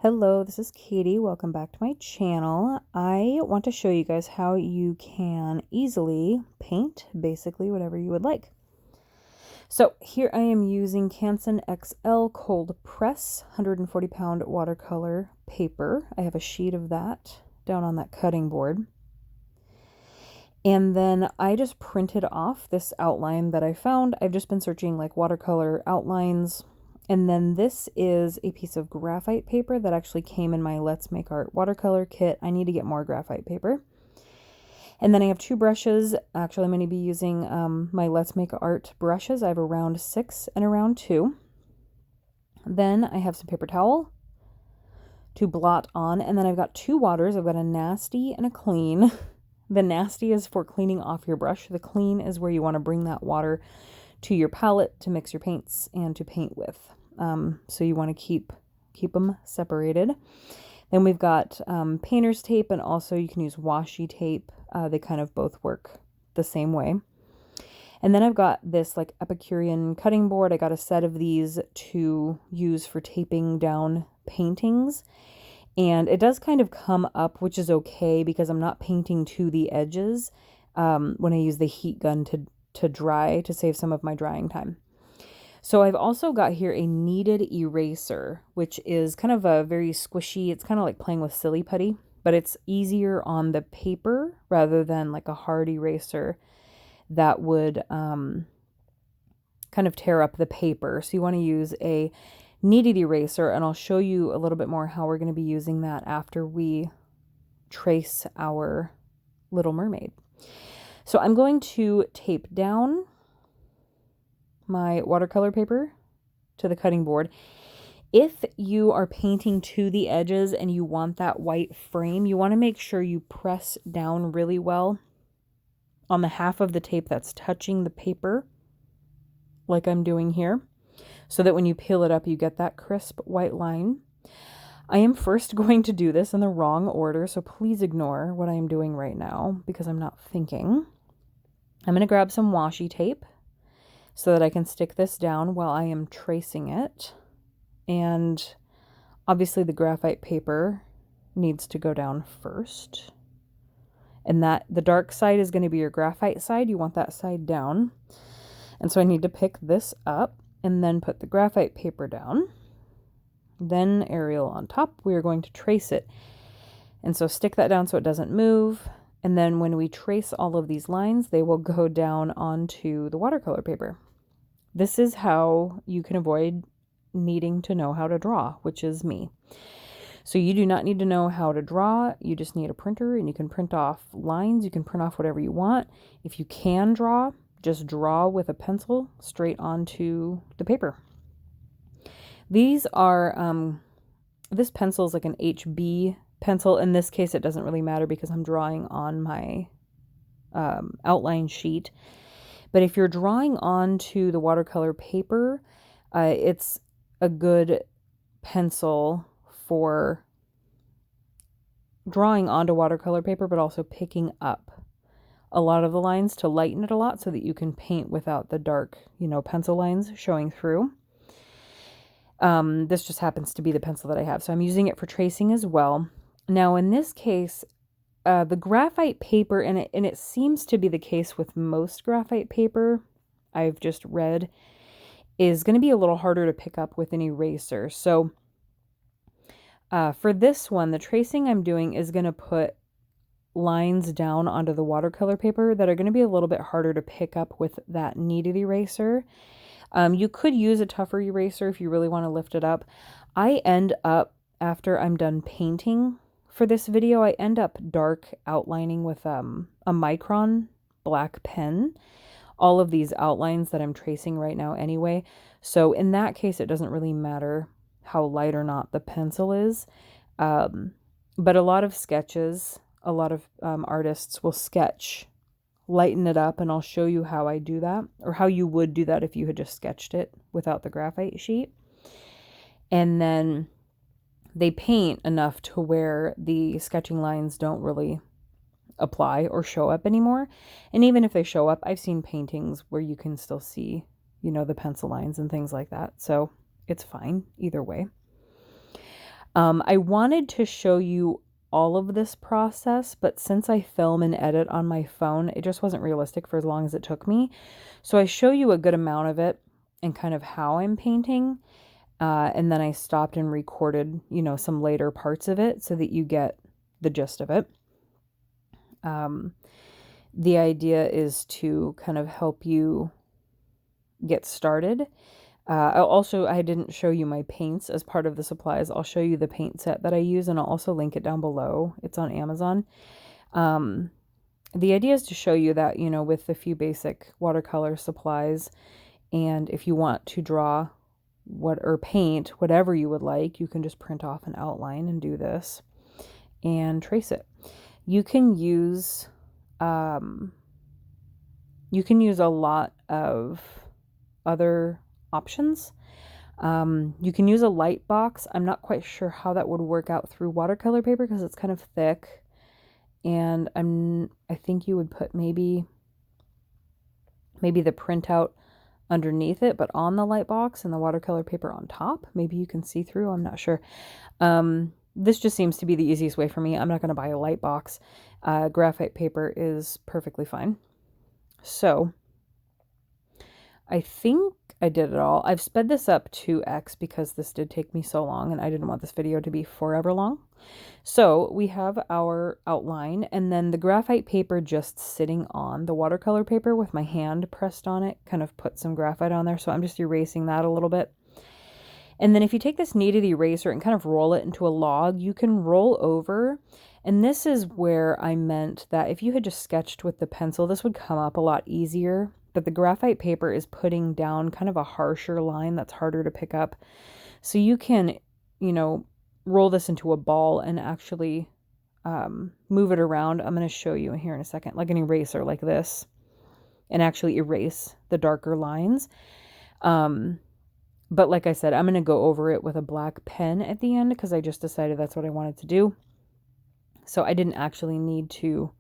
Hello, this is Katie. Welcome back to my channel. I want to show you guys how you can easily paint basically whatever you would like. So here I am using Canson XL Cold Press 140-pound watercolor paper. I have a sheet of that down on that cutting board. And then I just printed off this outline that I found. I've just been searching like watercolor outlines. And then this is a piece of graphite paper that actually came in my Let's Make Art watercolor kit. I need to get more graphite paper. And then I have two brushes. Actually, I'm going to be using my Let's Make Art brushes. I have a round 6 and a round 2. Then I have some paper towel to blot on. And then I've got two waters. I've got a nasty and a clean. The nasty is for cleaning off your brush. The clean is where you want to bring that water to your palette to mix your paints and to paint with. So you want to keep them separated. Then we've got painter's tape, and also you can use washi tape. They kind of both work the same way. And then I've got this like Epicurean cutting board. I got a set of these to use for taping down paintings. And it does kind of come up, which is okay because I'm not painting to the edges when I use the heat gun to dry, to save some of my drying time. So I've also got here a kneaded eraser, which is kind of a very squishy, it's kind of like playing with silly putty, but it's easier on the paper rather than like a hard eraser that would kind of tear up the paper. So you want to use a kneaded eraser, and I'll show you a little bit more how we're going to be using that after we trace our Little Mermaid. So I'm going to tape down my watercolor paper to the cutting board. If you are painting to the edges and you want that white frame, you want to make sure you press down really well on the half of the tape that's touching the paper, like I'm doing here, so that when you peel it up, you get that crisp white line. I am first going to do this in the wrong order, so please ignore what I am doing right now because I'm not thinking. I'm going to grab some washi tape so that I can stick this down while I am tracing it. And obviously the graphite paper needs to go down first. And that the dark side is going to be your graphite side. You want that side down. And so I need to pick this up and then put the graphite paper down. Then Arial on top. We are going to trace it. And so stick that down so it doesn't move. And then when we trace all of these lines, they will go down onto the watercolor paper. This is how you can avoid needing to know how to draw, which is me. So you do not need to know how to draw. You just need a printer, and you can print off lines. You can print off whatever you want. If you can draw, just draw with a pencil straight onto the paper. These are, this pencil is like an HB pencil. In this case, it doesn't really matter because I'm drawing on my outline sheet. But if you're drawing onto the watercolor paper, it's a good pencil for drawing onto watercolor paper, but also picking up a lot of the lines to lighten it a lot so that you can paint without the dark, pencil lines showing through. This just happens to be the pencil that I have, so I'm using it for tracing as well. Now, in this case, the graphite paper, and it seems to be the case with most graphite paper I've just read, is going to be a little harder to pick up with an eraser. So for this one, the tracing I'm doing is going to put lines down onto the watercolor paper that are going to be a little bit harder to pick up with that kneaded eraser. You could use a tougher eraser if you really want to lift it up. I end up, after I'm done painting for this video, I end up dark outlining with a micron black pen, all of these outlines that I'm tracing right now anyway. So in that case, it doesn't really matter how light or not the pencil is. But a lot of sketches, a lot of artists will sketch, lighten it up, and I'll show you how I do that, or how you would do that if you had just sketched it without the graphite sheet. And then they paint enough to where the sketching lines don't really apply or show up anymore. And even if they show up, I've seen paintings where you can still see, the pencil lines and things like that. So it's fine either way. I wanted to show you all of this process, but since I film and edit on my phone, it just wasn't realistic for as long as it took me. So I show you a good amount of it and kind of how I'm painting. And then I stopped and recorded, some later parts of it so that you get the gist of it. The idea is to kind of help you get started. I didn't show you my paints as part of the supplies. I'll show you the paint set that I use, and I'll also link it down below. It's on Amazon. The idea is to show you that, with a few basic watercolor supplies, and if you want to draw or paint whatever you would like, you can just print off an outline and do this and trace it. You can use a lot of other options. You can use a light box. I'm not quite sure how that would work out through watercolor paper because it's kind of thick, and I think you would put maybe the printout underneath it, but on the light box, and the watercolor paper on top. Maybe you can see through. I'm not sure. This just seems to be the easiest way for me. I'm not going to buy a light box. Graphite paper is perfectly fine. So I think I did it all. I've sped this up 2x because this did take me so long and I didn't want this video to be forever long. So we have our outline, and then the graphite paper just sitting on the watercolor paper with my hand pressed on it, kind of put some graphite on there. So I'm just erasing that a little bit. And then if you take this kneaded eraser and kind of roll it into a log, you can roll over. And this is where I meant that if you had just sketched with the pencil, this would come up a lot easier. But the graphite paper is putting down kind of a harsher line that's harder to pick up. So you can, roll this into a ball and actually move it around. I'm going to show you here in a second, like an eraser like this, and actually erase the darker lines. But like I said, I'm going to go over it with a black pen at the end because I just decided that's what I wanted to do. So I didn't actually need to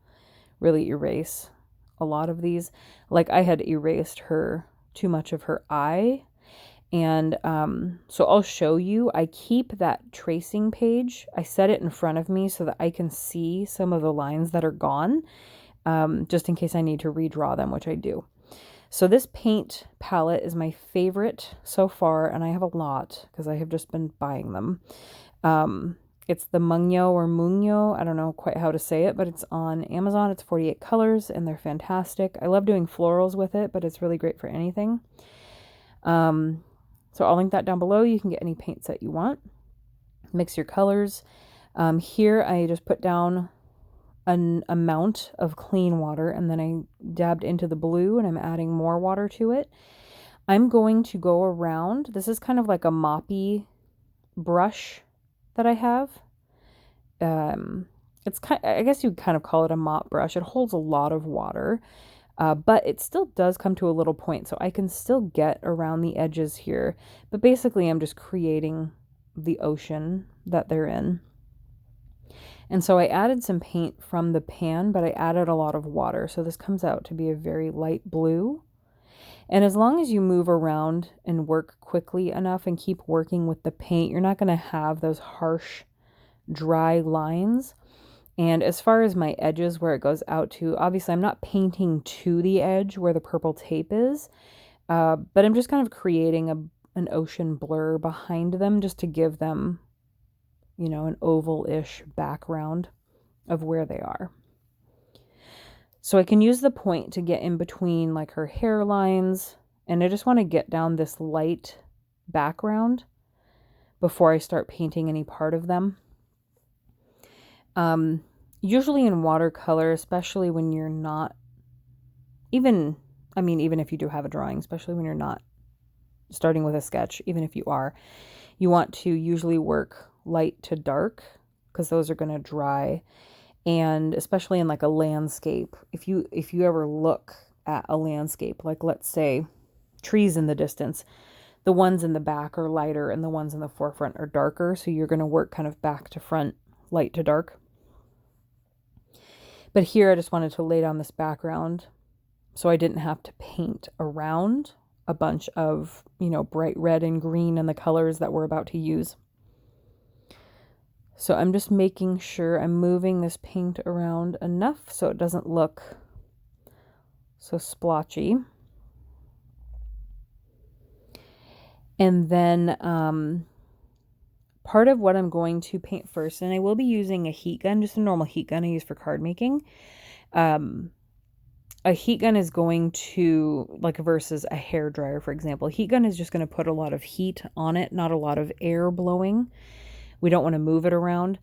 really erase a lot of these. Like I had erased too much of her eye. And so I'll show you. I keep that tracing page. I set it in front of me so that I can see some of the lines that are gone, just in case I need to redraw them, which I do. So this paint palette is my favorite so far, and I have a lot because I have just been buying them. It's the Mungyo or Mungyo. I don't know quite how to say it, but it's on Amazon. It's 48 colors, and they're fantastic. I love doing florals with it, but it's really great for anything. So I'll link that down below. You can get any paint set you want. Mix your colors. Here I just put down an amount of clean water, and then I dabbed into the blue, and I'm adding more water to it. I'm going to go around. This is kind of like a moppy brush that I have. I guess you'd kind of call it a mop brush. It holds a lot of water, but it still does come to a little point, so I can still get around the edges here. But basically, I'm just creating the ocean that they're in. And so I added some paint from the pan, but I added a lot of water. So this comes out to be a very light blue. And as long as you move around and work quickly enough and keep working with the paint, you're not going to have those harsh, dry lines. And as far as my edges where it goes out to, obviously I'm not painting to the edge where the purple tape is, but I'm just kind of creating an ocean blur behind them just to give them, an oval-ish background of where they are. So I can use the point to get in between like her hairlines, and I just want to get down this light background before I start painting any part of them. Usually in watercolor, especially when you're not, even if you do have a drawing, especially when you're not starting with a sketch, even if you are, you want to usually work light to dark because those are going to dry. And especially in like a landscape, if you ever look at a landscape, like let's say trees in the distance, the ones in the back are lighter and the ones in the forefront are darker. So you're going to work kind of back to front, light to dark. But here I just wanted to lay down this background so I didn't have to paint around a bunch of, bright red and green and the colors that we're about to use. So I'm just making sure I'm moving this paint around enough so it doesn't look so splotchy. And then part of what I'm going to paint first, and I will be using a heat gun, just a normal heat gun I use for card making. A heat gun is going to, like versus a hair dryer, for example, a heat gun is just going to put a lot of heat on it, not a lot of air blowing. We don't want to move it around.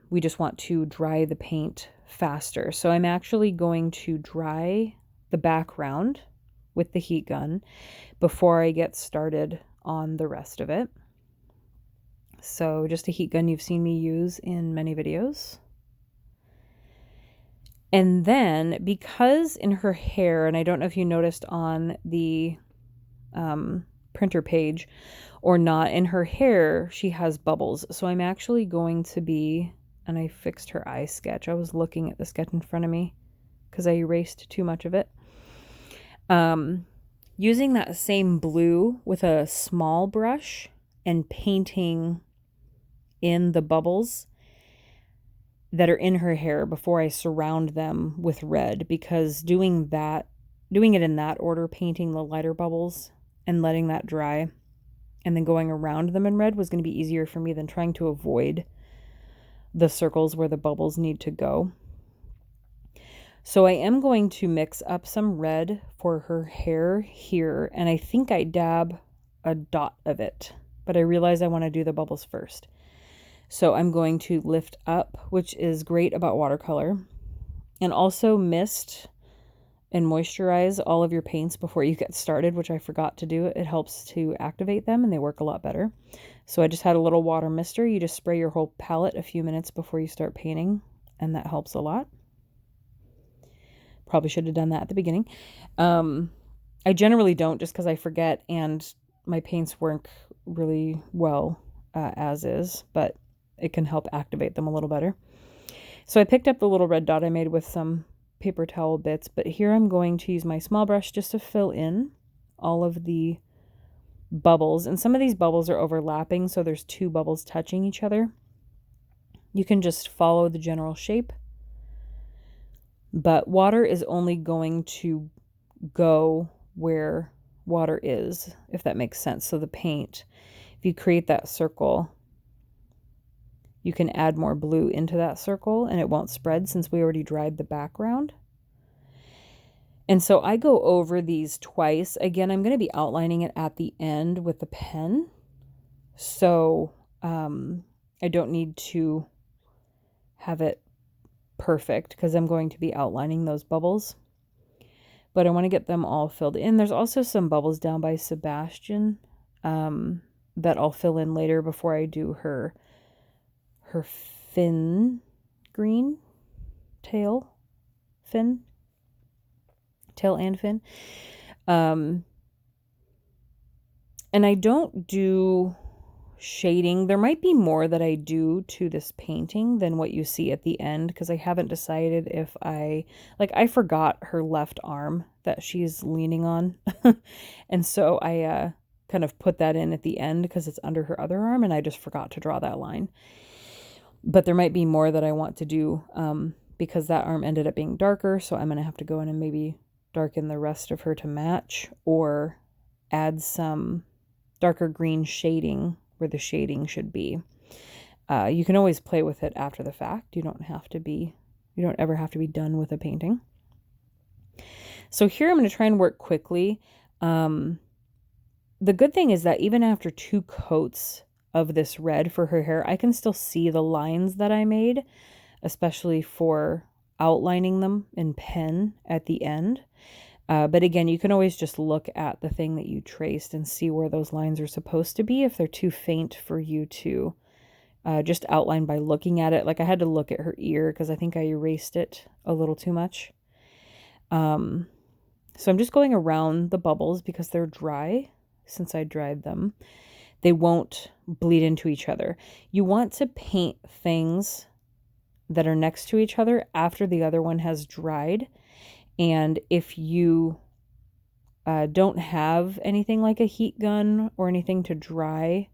We just want to dry the paint faster. So I'm actually going to dry the background with the heat gun before I get started on the rest of it. So just a heat gun you've seen me use in many videos. And then because in her hair, and I don't know if you noticed on the printer page or not, in her hair she has bubbles. So I'm actually going to be, and I fixed her eye sketch. I was looking at the sketch in front of me because I erased too much of it. Using that same blue with a small brush and painting in the bubbles that are in her hair before I surround them with red, because doing it in that order, painting the lighter bubbles and letting that dry and then going around them in red was going to be easier for me than trying to avoid the circles where the bubbles need to go. So I am going to mix up some red for her hair here, and I think I dab a dot of it, but I realize I want to do the bubbles first. So I'm going to lift up, which is great about watercolor, and also mist and moisturize all of your paints before you get started, which I forgot to do. It helps to activate them and they work a lot better. So I just had a little water mister. You just spray your whole palette a few minutes before you start painting, and that helps a lot. Probably should have done that at the beginning. I generally don't, just because I forget and my paints work really well as is, but it can help activate them a little better. So I picked up the little red dot I made with some paper towel bits, but here I'm going to use my small brush just to fill in all of the bubbles. And some of these bubbles are overlapping, so there's two bubbles touching each other. You can just follow the general shape, but water is only going to go where water is, if that makes sense. So the paint, if you create that circle, you can add more blue into that circle and it won't spread since we already dried the background. And so I go over these twice. Again, I'm going to be outlining it at the end with the pen. So I don't need to have it perfect because I'm going to be outlining those bubbles. But I want to get them all filled in. There's also some bubbles down by Sebastian that I'll fill in later before I do her fin green tail and fin. And I don't do shading. There might be more that I do to this painting than what you see at the end, because I haven't decided if I forgot her left arm that she's leaning on. And so I kind of put that in at the end because it's under her other arm and I just forgot to draw that line. But there might be more that I want to do because that arm ended up being darker, so I'm going to have to go in and maybe darken the rest of her to match, or add some darker green shading where the shading should be. You can always play with it after the fact. You don't ever have to be done with a painting. So here I'm going to try and work quickly. The good thing is that even after 2 coats of this red for her hair, I can still see the lines that I made, especially for outlining them in pen at the end. But again, you can always just look at the thing that you traced and see where those lines are supposed to be if they're too faint for you to just outline by looking at it. Like I had to look at her ear because I think I erased it a little too much. So I'm just going around the bubbles because they're dry since I dried them. They won't bleed into each other. You want to paint things that are next to each other after the other one has dried. And if you don't have anything like a heat gun or anything to dry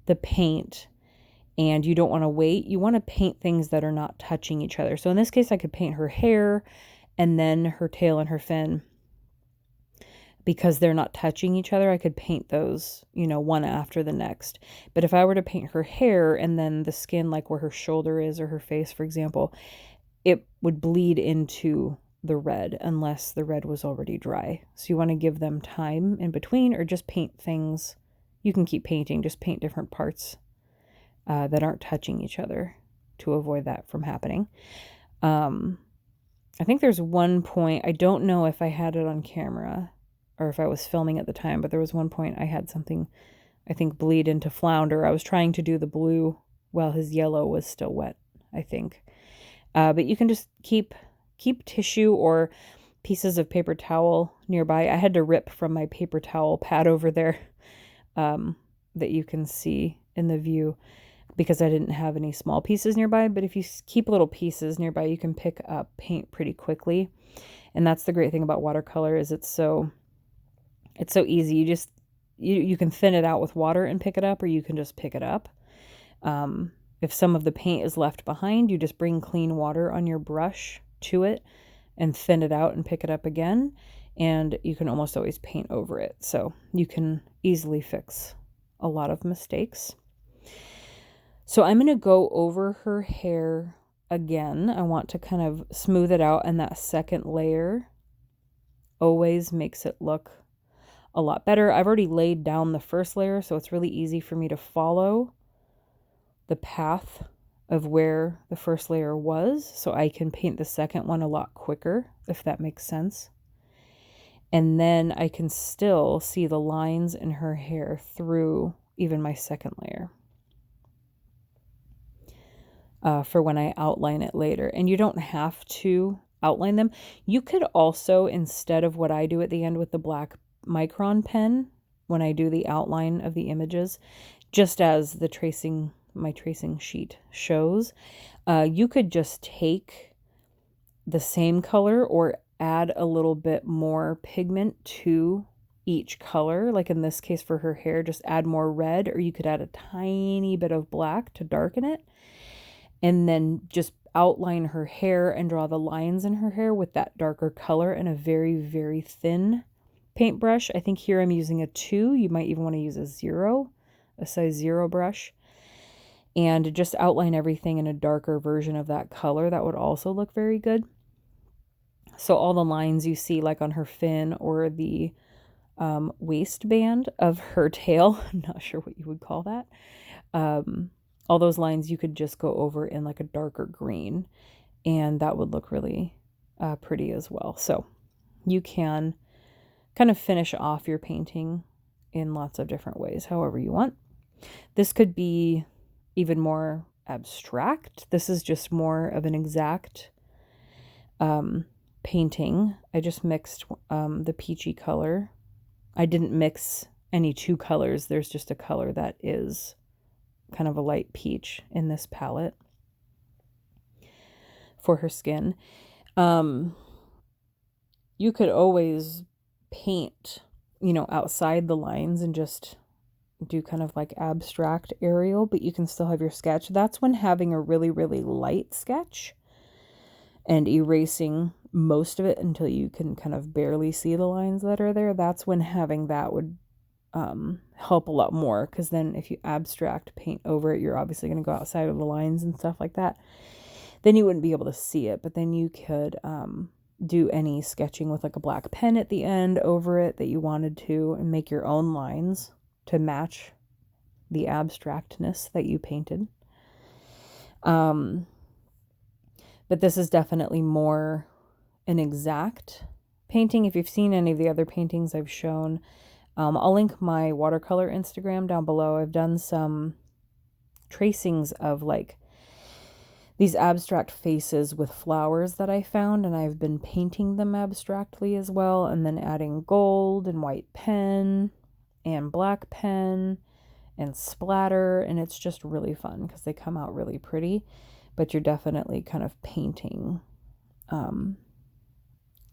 the paint, and you don't want to wait. You want to paint things that are not touching each other. So in this case, I could paint her hair and then her tail and her fin. Because they're not touching each other, I could paint those, one after the next. But if I were to paint her hair and then the skin, like where her shoulder is or her face, for example, it would bleed into the red unless the red was already dry. So you want to give them time in between, or just paint things. You can keep painting, just paint different parts that aren't touching each other to avoid that from happening. I think there's one point, I don't know if I had it on camera or if I was filming at the time, but there was one point I had something, I think, bleed into Flounder. I was trying to do the blue while his yellow was still wet, I think. But you can just keep tissue or pieces of paper towel nearby. I had to rip from my paper towel pad over there that you can see in the view because I didn't have any small pieces nearby. But if you keep little pieces nearby, you can pick up paint pretty quickly. And that's the great thing about watercolor, is it's so easy. You can thin it out with water and pick it up, or you can just pick it up. If some of the paint is left behind, you just bring clean water on your brush to it and thin it out and pick it up again. And you can almost always paint over it. So you can easily fix a lot of mistakes. So I'm going to go over her hair again. I want to kind of smooth it out, and that second layer always makes it look a lot better. I've already laid down the first layer, so it's really easy for me to follow the path of where the first layer was, so I can paint the second one a lot quicker, if that makes sense. And then I can still see the lines in her hair through even my second layer for when I outline it later. And you don't have to outline them. You could also, instead of what I do at the end with the black micron pen, when I do the outline of the images, just as my tracing sheet shows, you could just take the same color or add a little bit more pigment to each color. Like in this case for her hair, just add more red, or you could add a tiny bit of black to darken it, and then just outline her hair and draw the lines in her hair with that darker color in a very, very thin paintbrush. I think here I'm using a 2. You might even want to use a size 0 brush, and just outline everything in a darker version of that color. That would also look very good. So all the lines you see, like on her fin or the waistband of her tail, I'm not sure what you would call that, all those lines you could just go over in like a darker green, and that would look really pretty as well. So you can kind of finish off your painting in lots of different ways, however you want. This could be even more abstract. This is just more of an exact painting. I just mixed the peachy color. I didn't mix any 2 colors. There's just a color that is kind of a light peach in this palette for her skin. You could always paint, outside the lines and just do kind of like abstract aerial, but you can still have your sketch. That's when having a really, really light sketch and erasing most of it until you can kind of barely see the lines that are there. That's when having that would help a lot more, because then if you abstract paint over it, you're obviously going to go outside of the lines and stuff like that. Then you wouldn't be able to see it, but then you could do any sketching with like a black pen at the end over it that you wanted to, and make your own lines to match the abstractness that you painted. But this is definitely more an exact painting. If you've seen any of the other paintings I've shown, I'll link my watercolor Instagram down below. I've done some tracings of like these abstract faces with flowers that I found, and I've been painting them abstractly as well, and then adding gold and white pen and black pen and splatter, and it's just really fun because they come out really pretty, but you're definitely kind of painting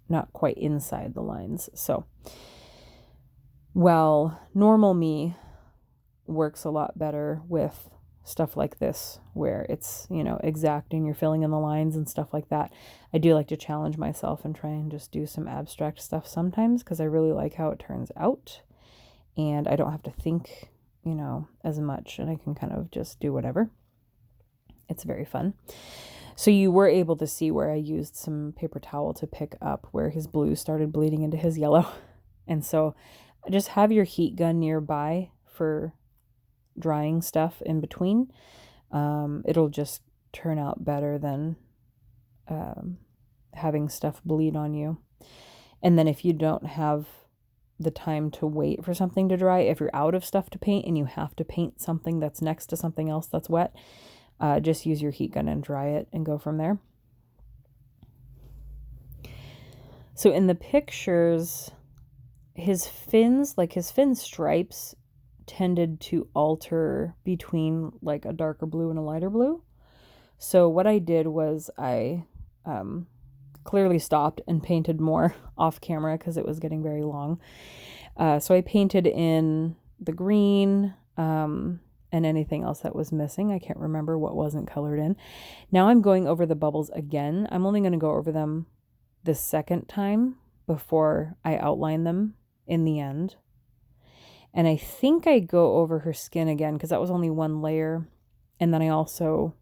not quite inside the lines. So while normal me works a lot better with stuff like this where it's, you know, exact and you're filling in the lines and stuff like that. I do like to challenge myself and try and just do some abstract stuff sometimes because I really like how it turns out and I don't have to think, you know, as much, and I can kind of just do whatever. It's very fun. So you were able to see where I used some paper towel to pick up where his blue started bleeding into his yellow. And so just have your heat gun nearby for drying stuff in between. It'll just turn out better than having stuff bleed on you. And then if you don't have the time to wait for something to dry, if you're out of stuff to paint and you have to paint something that's next to something else that's wet, just use your heat gun and dry it and go from there. So in the pictures, his fins, like his fin stripes, tended to alter between like a darker blue and a lighter blue. So what I did was I clearly stopped and painted more off camera because it was getting very long. So I painted in the green and anything else that was missing. I can't remember what wasn't colored in. Now I'm going over the bubbles again. I'm only going to go over them the second time before I outline them in the end. And I think I go over her skin again because that was only one layer. And then I also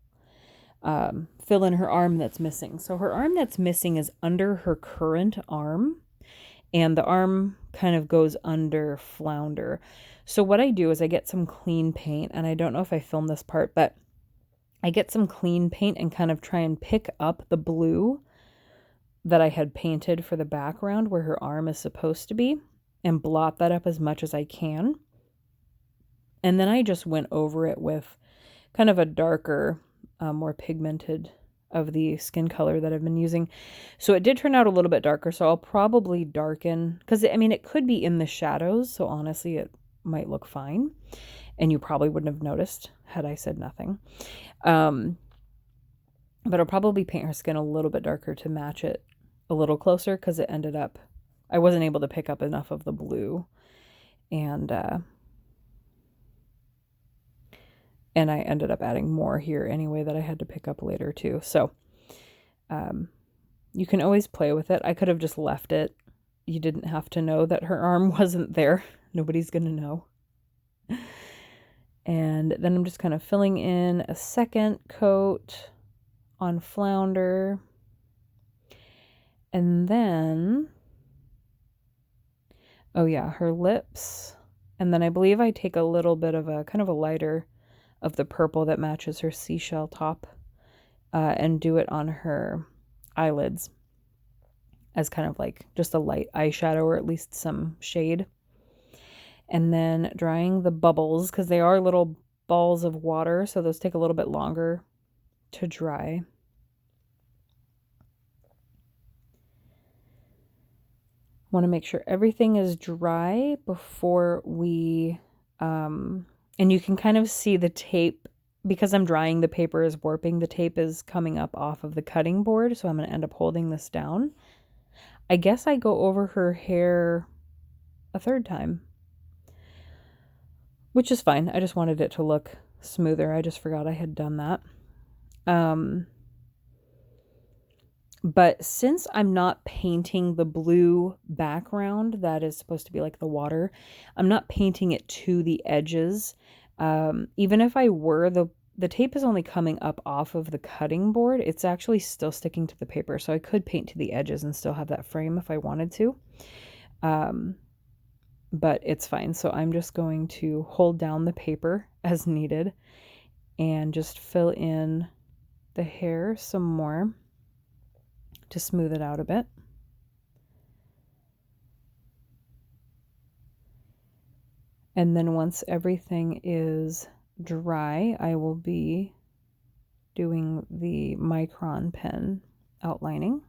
fill in her arm that's missing. So her arm that's missing is under her current arm. And the arm kind of goes under Flounder. So what I do is I get some clean paint. And I don't know if I filmed this part, but I get some clean paint and kind of try and pick up the blue that I had painted for the background where her arm is supposed to be and blot that up as much as I can. And then I just went over it with kind of a darker, more pigmented of the skin color that I've been using. So it did turn out a little bit darker, so I'll probably darken, because I mean, it could be in the shadows, so honestly, it might look fine. And you probably wouldn't have noticed had I said nothing. But I'll probably paint her skin a little bit darker to match it a little closer because it ended up, I wasn't able to pick up enough of the blue. And I ended up adding more here anyway that I had to pick up later too. So you can always play with it. I could have just left it. You didn't have to know that her arm wasn't there. Nobody's going to know. And then I'm just kind of filling in a second coat on Flounder. And then, oh yeah, her lips. And then I believe I take a little bit of a kind of a lighter of the purple that matches her seashell top and do it on her eyelids as kind of like just a light eyeshadow or at least some shade. And then drying the bubbles because they are little balls of water, so those take a little bit longer to dry. Want to make sure everything is dry before we, and you can kind of see the tape, because I'm drying, the paper is warping, the tape is coming up off of the cutting board, so I'm going to end up holding this down. I guess I go over her hair a third time, which is fine. I just wanted it to look smoother. I just forgot I had done that. But since I'm not painting the blue background that is supposed to be like the water, I'm not painting it to the edges. Even if I were, the tape is only coming up off of the cutting board. It's actually still sticking to the paper. So I could paint to the edges and still have that frame if I wanted to. But it's fine. So I'm just going to hold down the paper as needed and just fill in the hair some more to smooth it out a bit. And then once everything is dry, I will be doing the micron pen outlining.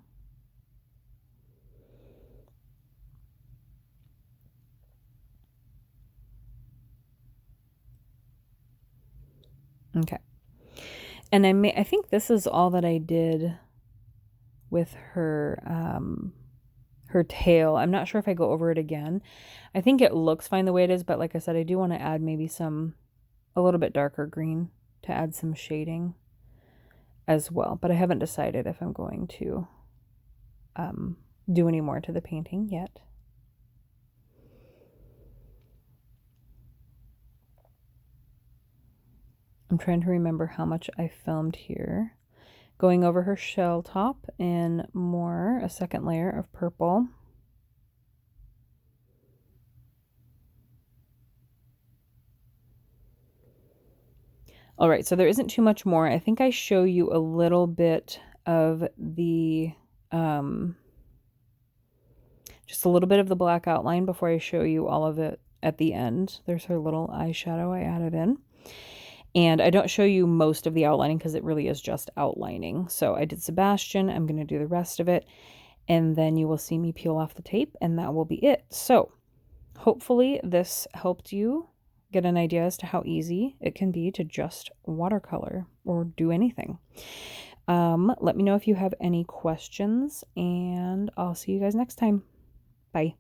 Okay. And I think this is all that I did with her her tail. I'm not sure if I go over it again. I think it looks fine the way it is, but like I said, I do want to add maybe a little bit darker green to add some shading as well. But I haven't decided if I'm going to do any more to the painting yet. I'm trying to remember how much I filmed here. Going over her shell top in more, a second layer of purple. All right, so there isn't too much more. I think I show you a little bit of the, just a little bit of the black outline before I show you all of it at the end. There's her little eyeshadow I added in. And I don't show you most of the outlining because it really is just outlining. So I did Sebastian. I'm going to do the rest of it. And then you will see me peel off the tape, and that will be it. So hopefully this helped you get an idea as to how easy it can be to just watercolor or do anything. Let me know if you have any questions, and I'll see you guys next time. Bye.